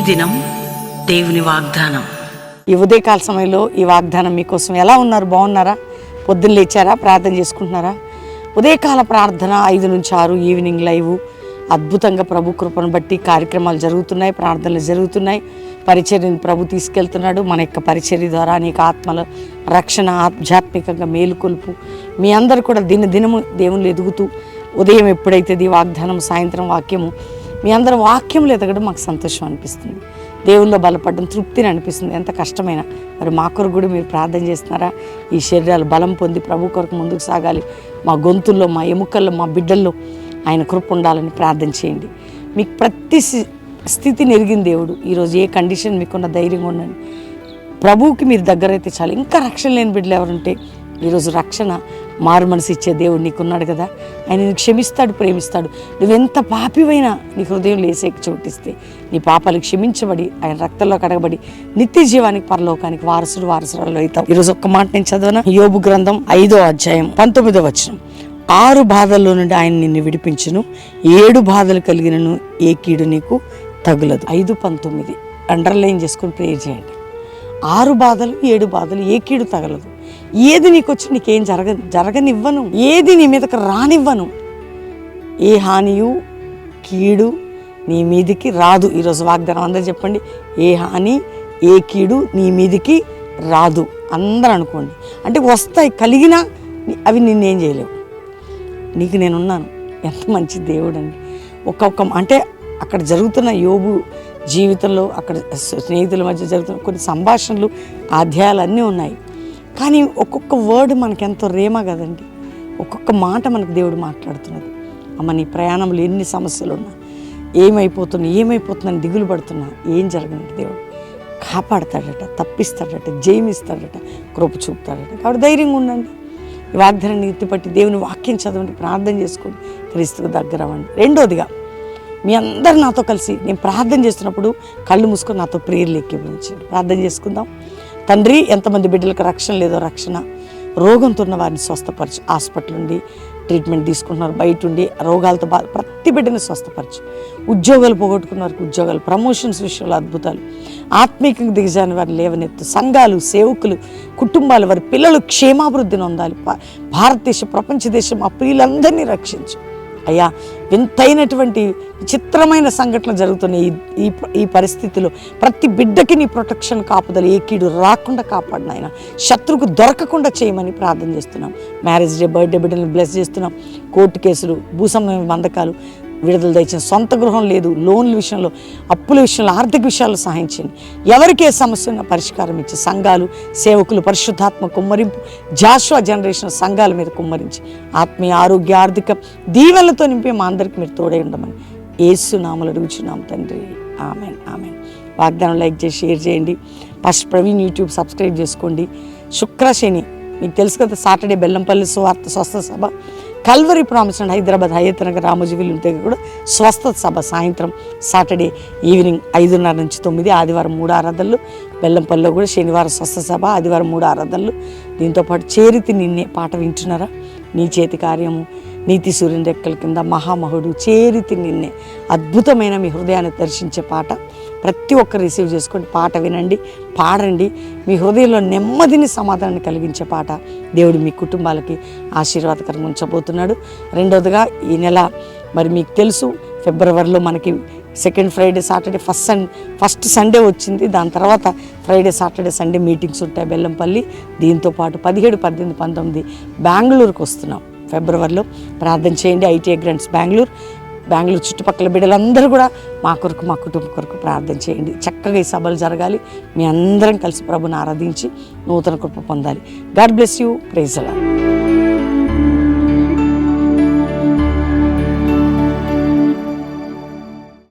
దినం దేవుని వాగ్దానం. ఈ ఉదయకాల సమయంలో ఈ వాగ్దానం మీకోసం. ఎలా ఉన్నారు? బాగున్నారా? పొద్దున్న లేచారా? ప్రార్థన చేసుకుంటున్నారా? ఉదయకాల ప్రార్థన 5 నుంచి 6 ఈవినింగ్ లైవ్ అద్భుతంగా ప్రభు కృపను బట్టి కార్యక్రమాలు జరుగుతున్నాయి, ప్రార్థనలు జరుగుతున్నాయి. పరిచర్యను ప్రభు తీసుకెళ్తున్నాడు. మన యొక్క పరిచర్య ద్వారా అనేక ఆత్మల రక్షణ, ఆధ్యాత్మికంగా మేలుకొల్పు. మీ అందరూ కూడా దినదినము దేవుళ్ళు ఎదుగుతూ ఉదయం ఎప్పుడైతే వాగ్దానం, సాయంత్రం వాక్యము, మీ అందరూ వాక్యంలో ఎదగడం మాకు సంతోషం అనిపిస్తుంది. దేవుల్లో బలపడడం తృప్తిని అనిపిస్తుంది. ఎంత కష్టమైనా మరి మా కొరకు కూడా మీరు ప్రార్థన చేస్తున్నారా? ఈ శరీరాలు బలం పొంది ప్రభు కొరకు ముందుకు సాగాలి. మా గొంతుల్లో, మా ఎముకల్లో, మా బిడ్డల్లో ఆయన కృప ఉండాలని ప్రార్థన చేయండి. మీకు ప్రతి స్థితిని ఎరిగిన దేవుడు. ఈరోజు ఏ కండిషన్ మీకున్న ధైర్యంగా ఉండండి. ప్రభువుకి మీరు దగ్గర అయితే చాలు. ఇంకా రక్షణ లేని బిడ్డలు ఎవరుంటే ఈరోజు రక్షణ, మారు మనసు ఇచ్చే దేవుడు నీకున్నాడు కదా. ఆయన నీకు క్షమిస్తాడు, ప్రేమిస్తాడు. నువ్వెంత పాపివైనా నీ హృదయం లేసేకి చోటిస్తే నీ పాపాలు క్షమించబడి ఆయన రక్తంలో కడగబడి నిత్య జీవానికి, పరలోకానికి వారసురాలు అవుతావు. ఈరోజు ఒక్క మాట నేను చదవనా? యోబు గ్రంథం 5వ అధ్యాయం 19వ వచనం. 6 బాధల్లో నుండి ఆయన నిన్ను విడిపించును, 7 బాధలు కలిగినను ఏ కీడు నీకు తగులదు. 5:19 అండర్లైన్ చేసుకుని ప్రేయర్ చేయండి. 6 బాధలు, 7 బాధలు, ఏ కీడు తగలదు. ఏది నీకు వచ్చి నీకేం జరగనివ్వను, ఏది నీ మీదకి రానివ్వను, ఏ హానియు కీడు నీ మీదికి రాదు. ఈరోజు వాగ్దానం అందరూ చెప్పండి. ఏ హాని, ఏ కీడు నీ మీదికి రాదు. అందరూ అనుకోండి. అంటే వస్తాయి, కలిగినా అవి నిన్నేం చేయలేవు. నీకు నేనున్నాను. ఎంత మంచి దేవుడు అండి. ఒక్కొక్క అంటే అక్కడ జరుగుతున్న యోబు జీవితంలో, అక్కడ స్నేహితుల మధ్య జరుగుతున్న కొన్ని సంభాషణలు, అధ్యాయాలు అన్నీ ఉన్నాయి. కానీ ఒక్కొక్క వర్డ్ మనకెంతో రేమ కదండి. ఒక్కొక్క మాట మనకు దేవుడు మాట్లాడుతున్నది. అమ్మ, నీ ప్రయాణంలో ఎన్ని సమస్యలు ఉన్నా, ఏమైపోతుందని దిగులు పడుతున్నా, ఏం జరగనండి దేవుడు కాపాడతాడట, తప్పిస్తాడట, జయమిస్తాడట, కృప చూపుతాడట. కాబట్టి ధైర్యంగా ఉండండి. ఈ వాగ్దానాన్ని ఎత్తిపట్టి దేవుని వాక్యం చదవండి, ప్రార్థన చేసుకోండి, క్రీస్తుకు దగ్గర అవ్వండి. రెండోదిగా, మీ అందరు నాతో కలిసి నేను ప్రార్థన చేస్తున్నప్పుడు కళ్ళు మూసుకొని నాతో ప్రేయర్లు ఎక్కించండి. ప్రార్థన చేసుకుందాం. తండ్రి, ఎంతమంది బిడ్డలకు రక్షణ లేదో రక్షణ, రోగంతో ఉన్న వారిని స్వస్థపరచు. హాస్పిటల్ ఉండి ట్రీట్మెంట్ తీసుకుంటున్నారు, బయట ఉండి రోగాలతో ప్రతి బిడ్డని స్వస్థపరచు. ఉద్యోగాలు పోగొట్టుకున్న వారికి ఉద్యోగాలు, ప్రమోషన్స్ విషయంలో అద్భుతాలు, ఆత్మీయంగా దిగజాని వారిని లేవనెత్తు. సంఘాలు, సేవకులు, కుటుంబాలు, వారి పిల్లలు క్షేమాభివృద్ధిని పొందాలి. భారతదేశం, ప్రపంచ దేశం, ఆ ప్రియులందరినీ రక్షించు అయ్యా. వింతైనటువంటి విచిత్రమైన సంఘటనలు జరుగుతున్నాయి ఈ పరిస్థితిలో. ప్రతి బిడ్డకి నీ ప్రొటెక్షన్, కాపుదల, ఏ కీడు రాకుండా కాపాడిన ఆయన, శత్రువుకు దొరకకుండా చేయమని ప్రార్థన చేస్తున్నాం. మ్యారేజ్ డే, బర్త్డే బిడ్డలను బ్లెస్ చేస్తున్నాం. కోర్టు కేసులు, భూసంబంధ బంధకాలు విడుదల దయచేసి. సొంత గృహం లేదు, లోన్ల విషయంలో, అప్పుల విషయంలో, ఆర్థిక విషయాల్లో సహాయం చేయండి. ఎవరికి ఏ సమస్య ఉన్నా పరిష్కారం ఇచ్చి, సంఘాలు, సేవకులు, పరిశుద్ధాత్మ కుమ్మరింపు, జాషువా జనరేషన్ సంఘాల మీద కుమ్మరించి, ఆత్మీయ, ఆరోగ్య, ఆర్థిక దీవెనలతో నింపి మా అందరికి మీరు తోడై ఉండమని యేసు నామములో అడుగుచున్నాం తండ్రి. Amen, amen. వాగ్దానం లైక్ చేసి షేర్ చేయండి. ఫస్ట్ ప్రవీణ్ యూట్యూబ్ సబ్స్క్రైబ్ చేసుకోండి. శుక్ర, శని మీకు తెలుసు కదా. సాటర్డే బెల్లంపల్లి స్వార్థ స్వస్థ సభ, Calvary promise and Hyderabad Hayath Nagar రామోజీవిల్ దగ్గర కూడా స్వస్థత సభ సాయంత్రం, సాటర్డే ఈవినింగ్ 5:30 నుంచి 9, ఆదివారం 3 ఆరాధనలు. బెల్లంపల్లిలో కూడా శనివారం స్వస్థ సభ, ఆదివారం 3 ఆరాధనలు. దీంతోపాటు చేరితి నిన్నే పాట వింటున్నారా? నీ చేతి కార్యము, నీతి సూర్యుని రెక్కల కింద, మహామహుడు, చేరితి నిన్నే, అద్భుతమైన మీ హృదయాన్ని దర్శించే పాట. ప్రతి ఒక్కరు రిసీవ్ చేసుకోండి. పాట వినండి, పాడండి. మీ హృదయంలో నెమ్మదిని, సమాధానాన్ని కలిగించే పాట దేవుడు మీ కుటుంబాలకి ఆశీర్వాదకరంగా ఉంచబోతున్నాడు. రెండోదిగా, ఈ నెల మరి మీకు తెలుసు ఫిబ్రవరిలో మనకి second Friday, Saturday, first Sunday వచ్చింది. దాని తర్వాత ఫ్రైడే, సాటర్డే, సండే మీటింగ్స్ ఉంటాయి బెల్లంపల్లి. దీంతోపాటు 17, 18, 19 బెంగళూరుకు వస్తున్నాం ఫిబ్రవరిలో. ప్రార్థన చేయండి. ఐటీఐ గ్రాంట్స్ బెంగళూరు చుట్టుపక్కల బిడ్డలందరూ కూడా మా కొరకు, మా కుటుంబం కొరకు ప్రార్థన చేయండి. చక్కగా ఈ సభలు జరగాలి. మీ అందరం కలిసి ప్రభుని ఆరాధించి నూతన కృప పొందాలి. God bless you. Praise the lord.